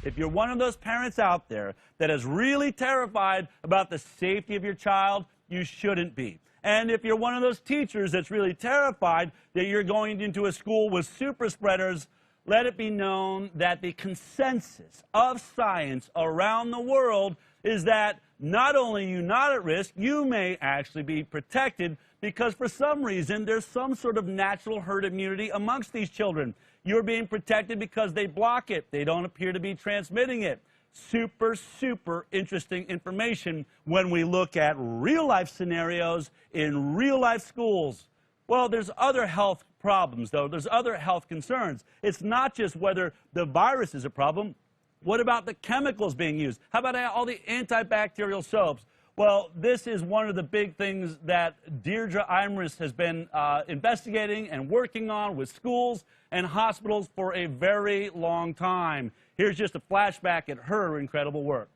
If you're one of those parents out there that is really terrified about the safety of your child, you shouldn't be. And if you're one of those teachers that's really terrified that you're going into a school with super spreaders, let it be known that the consensus of science around the world is that not only are you not at risk, you may actually be protected because for some reason there's some sort of natural herd immunity amongst these children. You're being protected because they block it. They don't appear to be transmitting it. Super, super interesting information when we look at real-life scenarios in real-life schools. Well, there's other health problems, though. There's other health concerns. It's not just whether the virus is a problem. What about the chemicals being used? How about all the antibacterial soaps? Well, this is one of the big things that Deidre Imus has been investigating and working on with schools and hospitals for a very long time. Here's just a flashback at her incredible work.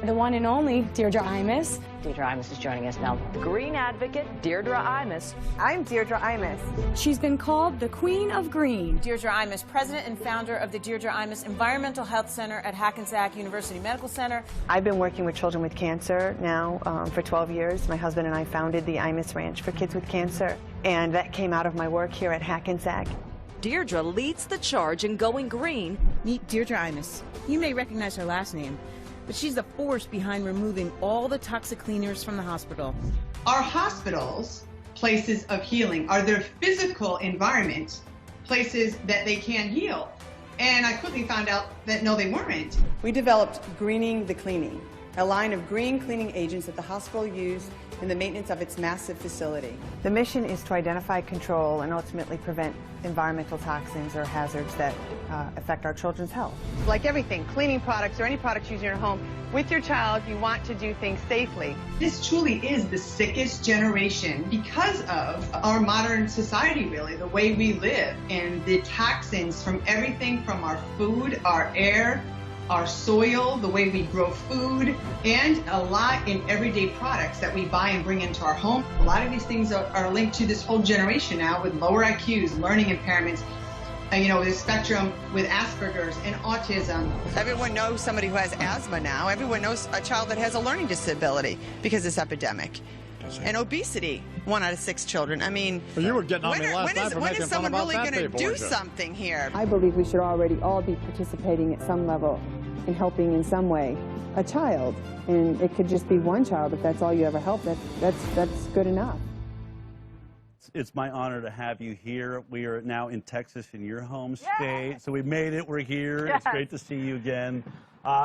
The one and only Deidre Imus. Deidre Imus is joining us now. Green advocate Deidre Imus. I'm Deidre Imus. She's been called the Queen of Green. Deidre Imus, president and founder of the Deidre Imus Environmental Health Center at Hackensack University Medical Center. I've been working with children with cancer now for 12 years. My husband and I founded the Imus Ranch for kids with cancer, and that came out of my work here at Hackensack. Deidre leads the charge in going green. Meet Deidre Imus. You may recognize her last name, but she's the force behind removing all the toxic cleaners from the hospital. Our hospitals, places of healing, are their physical environment, places that they can heal. And I quickly found out that no, they weren't. We developed Greening the Cleaning, a line of green cleaning agents that the hospital used in the maintenance of its massive facility. The mission is to identify, control, and ultimately prevent environmental toxins or hazards that affect our children's health. Like everything, cleaning products or any products used in your home, with your child, you want to do things safely. This truly is the sickest generation because of our modern society, really, the way we live and the toxins from everything from our food, our air, our soil, the way we grow food, and a lot in everyday products that we buy and bring into our home. A lot of these things are linked to this whole generation now with lower IQs, learning impairments, the spectrum with Asperger's and autism. Everyone knows somebody who has asthma now. Everyone knows a child that has a learning disability because it's epidemic. And obesity, 1 out of 6 children. I mean, well, you were getting on me last night for when making is fun someone about really that going to do abortion. something here? I believe we should already all be participating at some level in helping in some way a child. And it could just be one child. If that's all you ever help, that's good enough. It's my honor to have you here. We are now in Texas, in your home state. So we made it. We're here. It's great to see you again.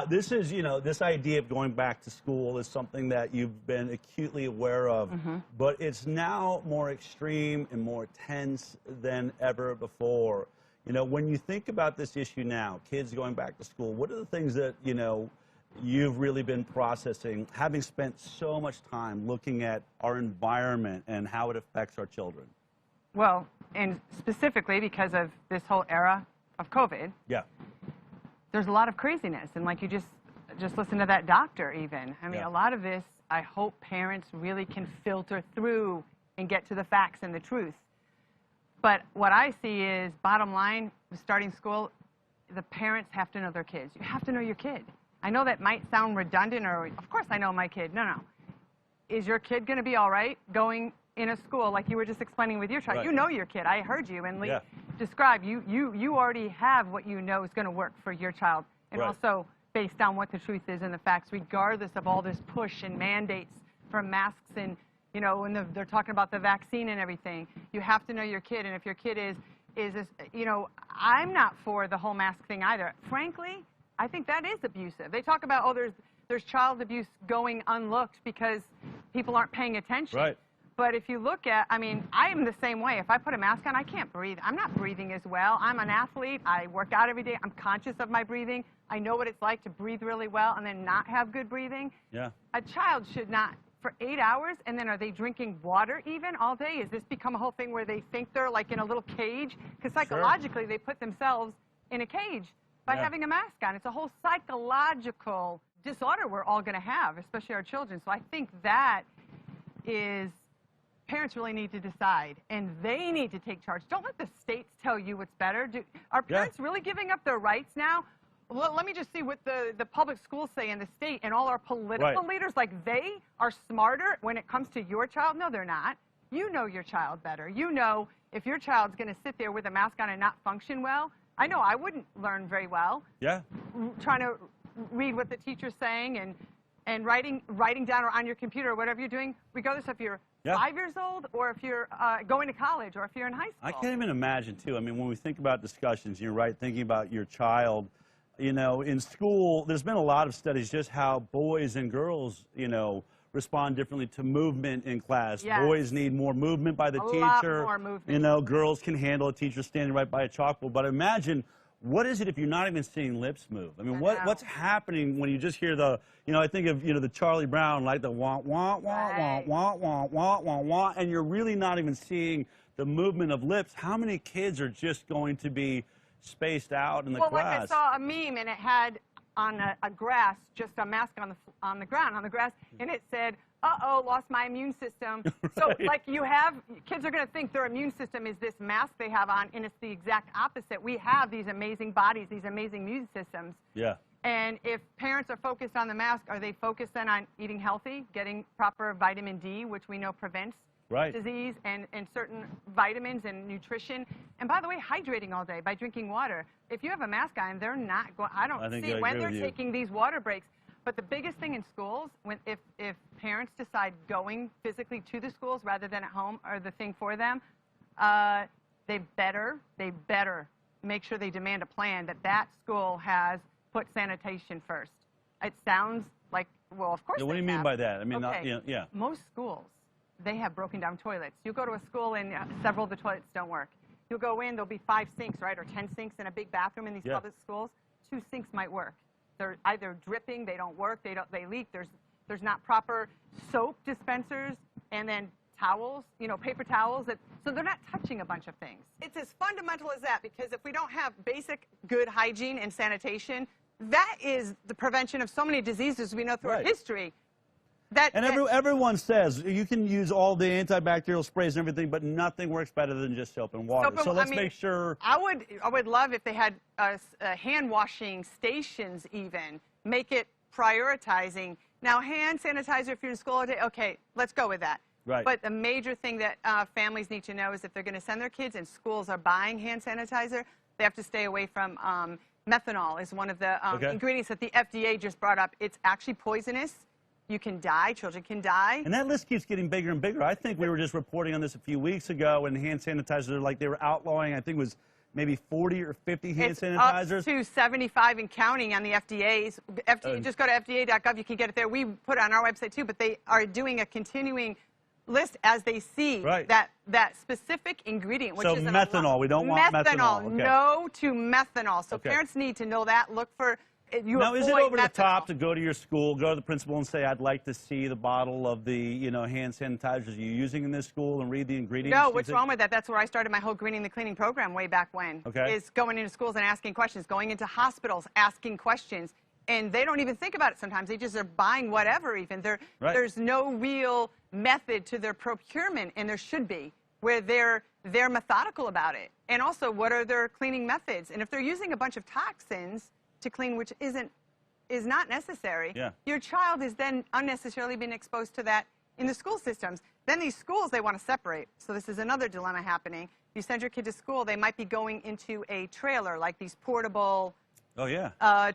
This is, this idea of going back to school is something that you've been acutely aware of, but it's now more extreme and more tense than ever before. When you think about this issue now, kids going back to school, what are the things that, you've really been processing, having spent so much time looking at our environment and how it affects our children? Well, and specifically because of this whole era of COVID. Yeah. There's a lot of craziness, and like you just listen to that doctor even. I mean, a lot of this, I hope parents really can filter through and get to the facts and the truth. But what I see is, bottom line, starting school, the parents have to know their kids. You have to know your kid. I know that might sound redundant, or of course I know my kid. No. Is your kid going to be all right going in a school like you were just explaining with your child? You know your kid. I heard you. And describe, you already have what you know is going to work for your child. And also based on what the truth is and the facts, regardless of all this push and mandates from masks and, when they're talking about the vaccine and everything. You have to know your kid. And if your kid is I'm not for the whole mask thing either. Frankly, I think that is abusive. They talk about, there's child abuse going unlooked because people aren't paying attention. Right. But if you look at, I mean, I am the same way. If I put a mask on, I can't breathe. I'm not breathing as well. I'm an athlete. I work out every day. I'm conscious of my breathing. I know what it's like to breathe really well and then not have good breathing. Yeah. A child should not, for 8 hours, and then are they drinking water even all day? Has this become a whole thing where they think they're like in a little cage? Because psychologically, they put themselves in a cage by having a mask on. It's a whole psychological disorder we're all going to have, especially our children. So I think that is, parents really need to decide, and they need to take charge. Don't let the states tell you what's better. Are parents really giving up their rights now? Let me just see what the public schools say in the state and all our political leaders, like they are smarter when it comes to your child. No, they're not. You know your child better. You know if your child's going to sit there with a mask on and not function well. I know I wouldn't learn very well. Yeah. Trying to read what the teacher's saying and writing down or on your computer or whatever you're doing, regardless if you're 5 years old or if you're going to college or if you're in high school. I can't even imagine, too. I mean, when we think about discussions, you're right, thinking about your child, you know, in school, there's been a lot of studies just how boys and girls, you know, respond differently to movement in class. Yes. Boys need more movement by the teacher. Lot more movement. You know, girls can handle a teacher standing right by a chalkboard. But imagine, what is it if you're not even seeing lips move? I mean, what's happening when you just hear the, you know, I think of, you know, the Charlie Brown, like the wah, wah, wah, wah, wah, wah, wah, wah, wah, and you're really not even seeing the movement of lips. How many kids are just going to be spaced out in the class? Well, like I saw a meme, and it had on a grass, just a mask on the ground, on the grass, and it said, uh-oh, lost my immune system. So, like, you have, kids are going to think their immune system is this mask they have on, and it's the exact opposite. We have these amazing bodies, these amazing immune systems. Yeah. And if parents are focused on the mask, are they focused then on eating healthy, getting proper vitamin D, which we know prevents disease, and certain vitamins and nutrition? And by the way, hydrating all day by drinking water. If you have a mask on, they're not going, I don't see when they're taking these water breaks. But the biggest thing in schools, if parents decide going physically to the schools rather than at home are the thing for them, they better make sure they demand a plan that school has put sanitation first. It sounds like, well, of course. What do you mean by that? I mean, most schools, they have broken down toilets. You go to a school and several of the toilets don't work. You'll go in, there'll be 5 sinks, right, or 10 sinks in a big bathroom in these public schools. 2 sinks might work. They're either dripping, they don't work, they leak. There's not proper soap dispensers, and then towels, you know, paper towels. So they're not touching a bunch of things. It's as fundamental as that, because if we don't have basic good hygiene and sanitation, that is the prevention of so many diseases we know through our history. Everyone says you can use all the antibacterial sprays and everything, but nothing works better than just soap and water. So let's make sure. I would love if they had hand washing stations even. Make it prioritizing. Now, hand sanitizer if you're in school all day, okay, let's go with that. Right. But the major thing that families need to know is if they're going to send their kids and schools are buying hand sanitizer, they have to stay away from methanol is one of the ingredients that the FDA just brought up. It's actually poisonous. You can die. Children can die. And that list keeps getting bigger and bigger. I think we were just reporting on this a few weeks ago, and hand sanitizer, like they were outlawing, I think it was maybe 40 or 50 hand sanitizers. Up to 75 and counting on the FDA's. Just go to FDA.gov. You can get it there. We put it on our website, too, but they are doing a continuing list as they see that specific ingredient, which is methanol. We don't want methanol. Okay. No to methanol. So parents need to know that. Look for. Now, is it over the top to go to your school, go to the principal and say, I'd like to see the bottle of the, you know, hand sanitizers you're using in this school and read the ingredients? No, what's wrong with that? That's where I started my whole Greening the Cleaning program way back when. Okay. Is going into schools and asking questions, going into hospitals, asking questions. And they don't even think about it sometimes. They just are buying whatever even. There's no real method to their procurement, and there should be, where they're methodical about it. And also, what are their cleaning methods? And if they're using a bunch of toxins to clean, which is not necessary, your child is then unnecessarily being exposed to that in the school systems. Then these schools, they want to separate. So this is another dilemma happening. You send your kid to school, they might be going into a trailer, like these portable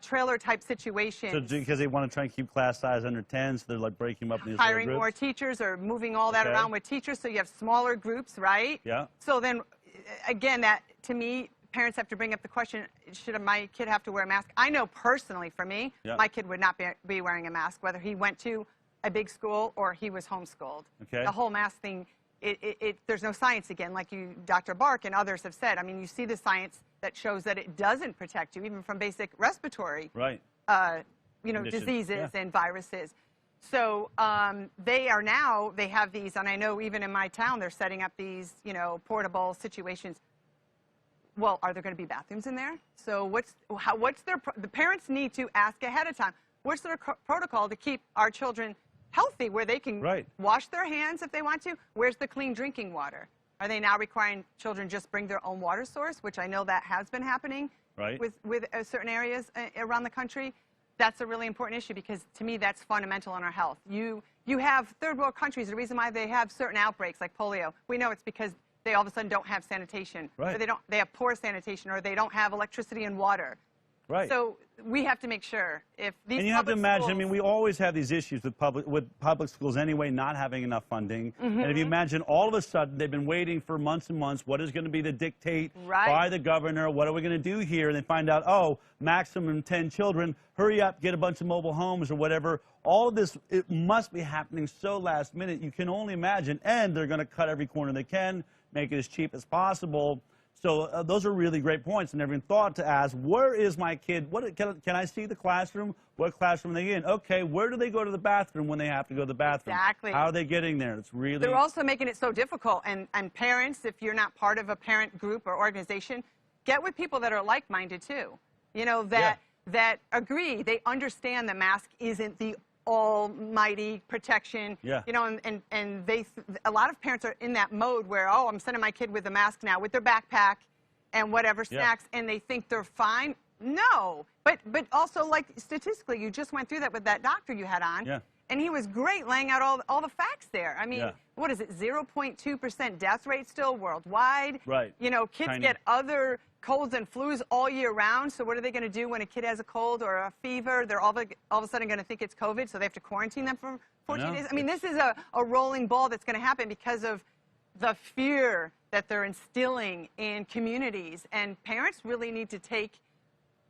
trailer type situations. So because they want to try and keep class size under 10, so they're like breaking them up in these hiring little groups? more teachers or moving all that around with teachers, so you have smaller groups, right? Yeah. So then, again, that, to me, parents have to bring up the question, should my kid have to wear a mask? I know personally for me, my kid would not be wearing a mask, whether he went to a big school or he was homeschooled. Okay. The whole mask thing, there's no science, again, like Dr. Bark and others have said. I mean, you see the science that shows that it doesn't protect you, even from basic respiratory diseases and viruses. So they have these, and I know even in my town, they're setting up these, portable situations. Well, are there going to be bathrooms in there? So the parents need to ask ahead of time, what's their protocol to keep our children healthy, where they can wash their hands if they want to? Where's the clean drinking water? Are they now requiring children just bring their own water source, which I know that has been happening Right. with certain areas around the country, that's a really important issue because to me that's fundamental in our health. You have third world countries, the reason why they have certain outbreaks like polio, we know it's because they all of a sudden don't have sanitation, right. or they have poor sanitation, or they don't have electricity and water. Right. So we have to make sure if these and you have to imagine, schools, I mean, we always have these issues with public schools anyway, not having enough funding. And if you imagine all of a sudden they've been waiting for months and months, what is going to be the dictate by the governor? What are we going to do here? And they find out, oh, maximum 10 children, hurry up, get a bunch of mobile homes or whatever. All of this, it must be happening so last minute. You can only imagine. And they're going to cut every corner they can, make it as cheap as possible. So those are really great points. I never even thought to ask, where is my kid? Can I see the classroom? What classroom are they in? Okay, where do they go to the bathroom when they have to go to the bathroom? Exactly. How are they getting there? It's really... They're also making it so difficult. And parents, if you're not part of a parent group or organization, get with people that are like-minded too. You know, that agree. They understand the mask isn't the almighty protection. Yeah. You know, and a lot of parents are in that mode where, oh, I'm sending my kid with a mask now with their backpack and whatever snacks, and they think they're fine. No. But also, like, statistically, you just went through that with that doctor you had on. Yeah. And he was great laying out all the facts there. I mean, what is it, 0.2% death rate still worldwide? Right. You know, kids get other colds and flus all year round, so what are they going to do when a kid has a cold or a fever? They're all of a sudden going to think it's COVID, so they have to quarantine them for 14 days? I mean, this is a rolling ball that's going to happen because of the fear that they're instilling in communities. And parents really need to take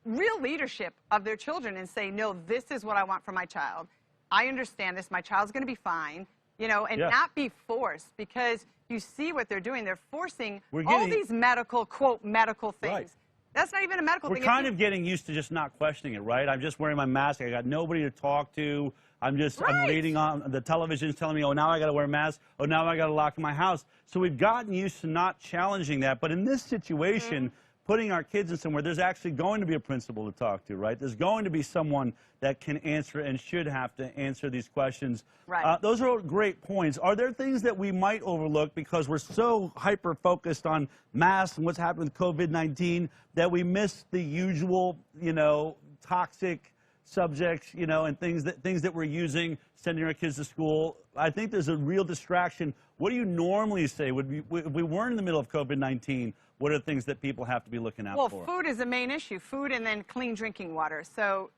real leadership of their children and say, no, this is what I want for my child. I understand this. My child's going to be fine, you know, and not be forced, because you see what they're doing. They're forcing all these medical, quote, medical things. Right. That's not even a medical thing. We're kind of getting used to just not questioning it, right? I'm just wearing my mask. I got nobody to talk to. I'm reading on the television's telling me, oh, now I got to wear a mask. Oh, now I got to lock in my house. So we've gotten used to not challenging that. But in this situation, putting our kids in somewhere, there's actually going to be a principal to talk to, right? There's going to be someone that can answer and should have to answer these questions. Right. Those are great points. Are there things that we might overlook because we're so hyper-focused on masks and what's happening with COVID-19 that we miss the usual, you know, toxic subjects, you know, and things that we're using, sending our kids to school? I think there's a real distraction. What do you normally say? If we weren't in the middle of COVID-19, what are the things that people have to be looking out for? Well, food is the main issue. Food and then clean drinking water. So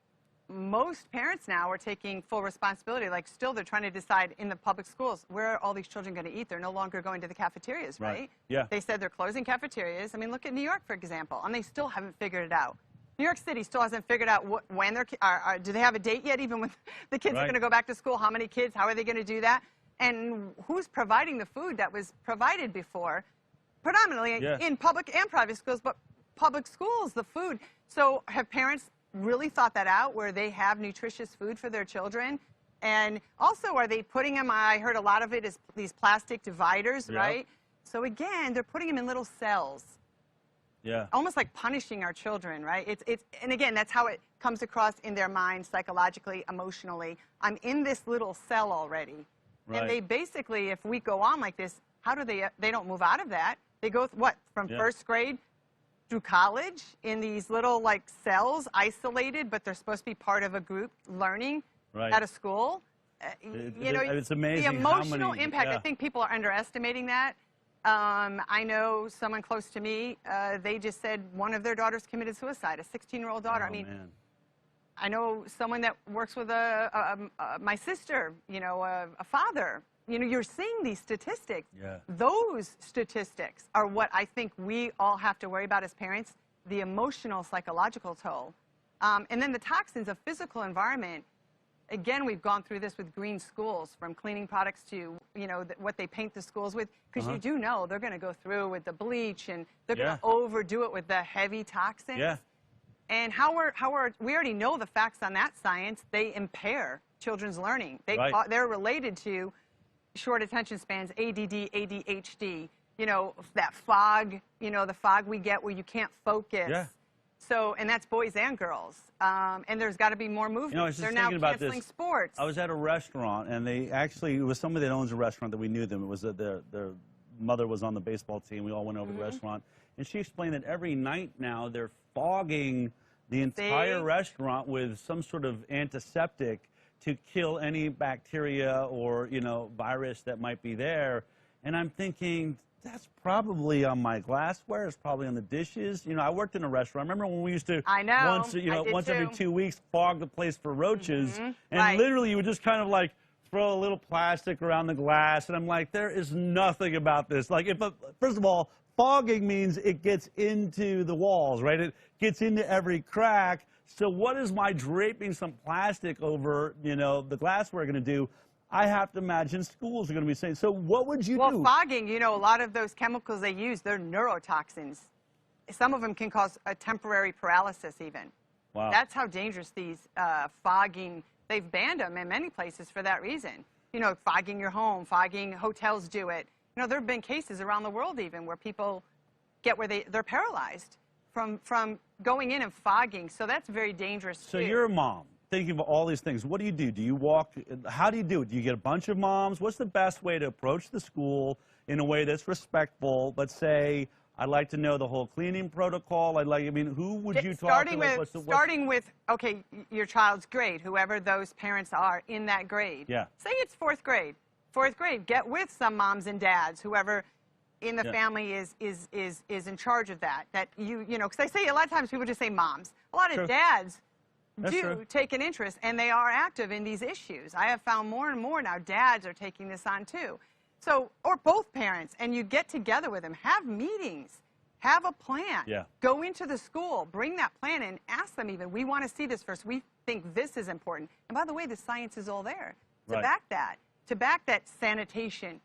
most parents now are taking full responsibility. Like, still they're trying to decide in the public schools, where are all these children going to eat? They're no longer going to the cafeterias, right? Yeah. They said they're closing cafeterias. I mean, look at New York, for example, and they still haven't figured it out. New York City still hasn't figured out when they're, do they have a date yet, even when the kids are going to go back to school? How many kids? How are they going to do that? And who's providing the food that was provided before? Predominantly in public and private schools, but public schools, the food. So have parents really thought that out, where they have nutritious food for their children? And also, are they putting them, I heard a lot of it is these plastic dividers, right? So again, they're putting them in little cells. Yeah. Almost like punishing our children, right? And again, that's how it comes across in their mind, psychologically, emotionally. I'm in this little cell already. Right. And they basically, if we go on like this, how do they don't move out of that. They go, from first grade through college in these little, like, cells, isolated, but they're supposed to be part of a group learning at a school. You know, it's amazing the emotional how many, impact. I think people are underestimating that. I know someone close to me, they just said one of their daughters committed suicide, a 16-year-old daughter. Oh, I mean, man. I know someone that works with my sister, you know, a father. You know, you're seeing these statistics. Yeah. Those statistics are what I think we all have to worry about as parents, the emotional, psychological toll. And then the toxins of physical environment. Again, we've gone through this with green schools, from cleaning products to, you know, what they paint the schools with, because you do know they're going to go through with the bleach, and they're going to overdo it with the heavy toxins. Yeah. And we already know the facts on that science. They impair children's learning. They're related to short attention spans, ADD, ADHD, you know, that fog, you know, the fog we get where you can't focus. Yeah. So, and that's boys and girls. And there's got to be more movement. You know, I was just They're thinking now about canceling this. sports. I was at a restaurant, and it was somebody that owns a restaurant that we knew them. It was their mother was on the baseball team. We all went over to the restaurant. And she explained that every night now they're fogging the entire restaurant with some sort of antiseptic to kill any bacteria or, you know, virus that might be there. And I'm thinking, that's probably on my glassware. It's probably on the dishes. You know, I worked in a restaurant. I remember when we used to once every 2 weeks fog the place for roaches, and literally you would just kind of like throw a little plastic around the glass, and I'm like, there is nothing about this. Like, first of all, fogging means it gets into the walls, right? It gets into every crack. So what is my draping some plastic over, you know, the glassware going to do? I have to imagine schools are going to be saying, so what would you do? Well, fogging, you know, a lot of those chemicals they use, they're neurotoxins. Some of them can cause a temporary paralysis even. Wow. That's how dangerous these fogging, they've banned them in many places for that reason. You know, fogging your home, fogging hotels do it. You know, there have been cases around the world even where people get where they're paralyzed from going in and fogging. So that's very dangerous So too. you're a mom. Thinking of all these things, what do you do? Do you walk? How do you do it? Do you get a bunch of moms? What's the best way to approach the school in a way that's respectful? Let's say I'd like to know the whole cleaning protocol. I mean, who would you talk to? Starting with, okay, your child's grade, whoever those parents are in that grade. Yeah. Say it's fourth grade. Fourth grade, get with some moms and dads, whoever in the family is in charge of that. That you know, because I say a lot of times people just say moms. A lot of dads do take an interest, and they are active in these issues. I have found more and more now dads are taking this on too. So, or both parents, and you get together with them, have meetings, have a plan. Yeah. Go into the school, bring that plan in, ask them even, we want to see this first. We think this is important. And by the way, the science is all there to back that. To back that sanitation,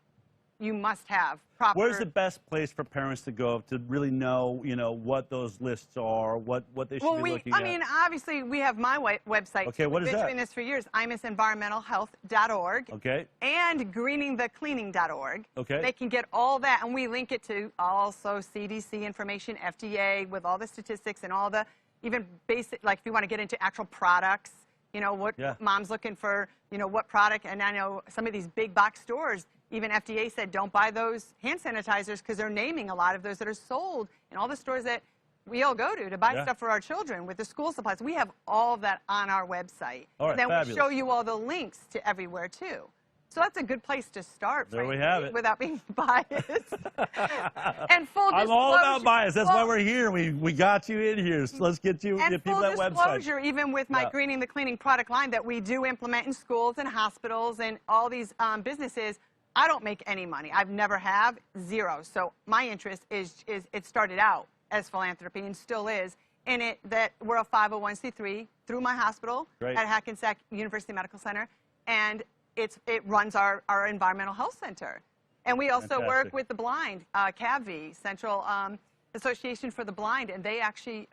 you must have proper... Where's the best place for parents to go to really know, you know, what those lists are, what they should be looking at? I mean, obviously, we have my website. Okay, what is that? We've been doing this for years, imusenvironmentalhealth.org. Okay. And greeningthecleaning.org. Okay. They can get all that, and we link it to also CDC information, FDA, with all the statistics and all the, even basic, like if you want to get into actual products, you know, what mom's looking for, you know, what product. And I know some of these big box stores, even FDA said don't buy those hand sanitizers because they're naming a lot of those that are sold in all the stores that we all go to buy stuff for our children with the school supplies. We have all of that on our website. All right, and then fabulous. we show you all the links to everywhere too. So that's a good place to start, there we have it. Without being biased. And full disclosure. I'm all about bias. That's why we're here. We got you in here. So let's get you people that website. And full disclosure, even with my Greening the Cleaning product line that we do implement in schools and hospitals and all these businesses, I don't make any money. I've never have, zero. So my interest is it started out as philanthropy and still is in it that we're a 501c3 through my hospital at Hackensack University Medical Center, and it runs our environmental health center. And we also work with the blind, CAVI, Central Association for the Blind, and they actually,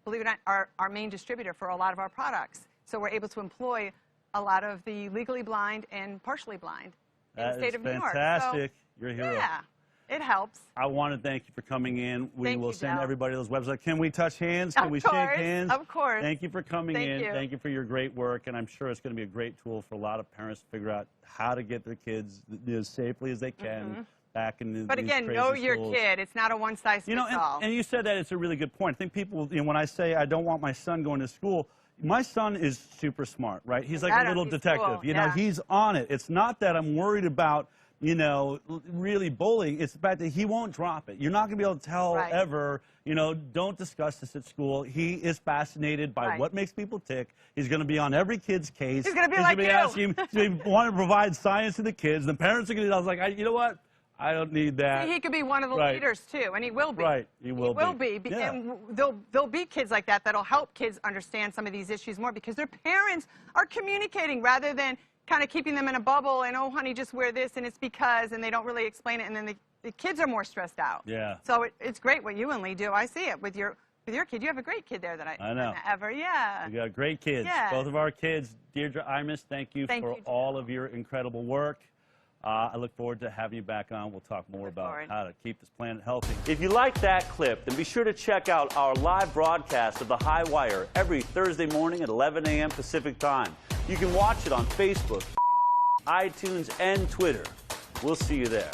believe it or not, are our main distributor for a lot of our products. So we're able to employ a lot of the legally blind and partially blind in the state of New York. Fantastic. So, you're a hero. Yeah, it helps. I want to thank you for coming in. We will send Del. everybody those websites. Can we touch hands? Can we shake hands? Of course. Thank you for coming in. Thank you for your great work. And I'm sure it's going to be a great tool for a lot of parents to figure out how to get their kids as safely as they can back in But again, know your kid. It's not a one-size-fits-all. And you said that it's a really good point. I think people, you know, when I say I don't want my son going to school, my son is super smart, right? He's like a little detective. Cool. You know, he's on it. It's not that I'm worried about, you know, really bullying. It's the fact that he won't drop it. You're not going to be able to tell ever, you know, don't discuss this at school. He is fascinated by what makes people tick. He's going to be on every kid's case. He's going to be like you. Asking, they want to provide science to the kids. The parents are going to, I was like, you know what? I don't need that. See, he could be one of the leaders too, and he will be. Right, he will be. And there'll be kids like that that'll help kids understand some of these issues more because their parents are communicating rather than kind of keeping them in a bubble and, oh, honey, just wear this, and it's because, and they don't really explain it, and then the kids are more stressed out. Yeah. So it's great what you and Lee do. I see it with your kid. You have a great kid there that I know. We got great kids. Yeah. Both of our kids. Deirdre Imus, thank you for all of your incredible work. I look forward to having you back on. We'll talk more about how to keep this planet healthy. If you like that clip, then be sure to check out our live broadcast of The High Wire every Thursday morning at 11 a.m. Pacific Time. You can watch it on Facebook, iTunes, and Twitter. We'll see you there.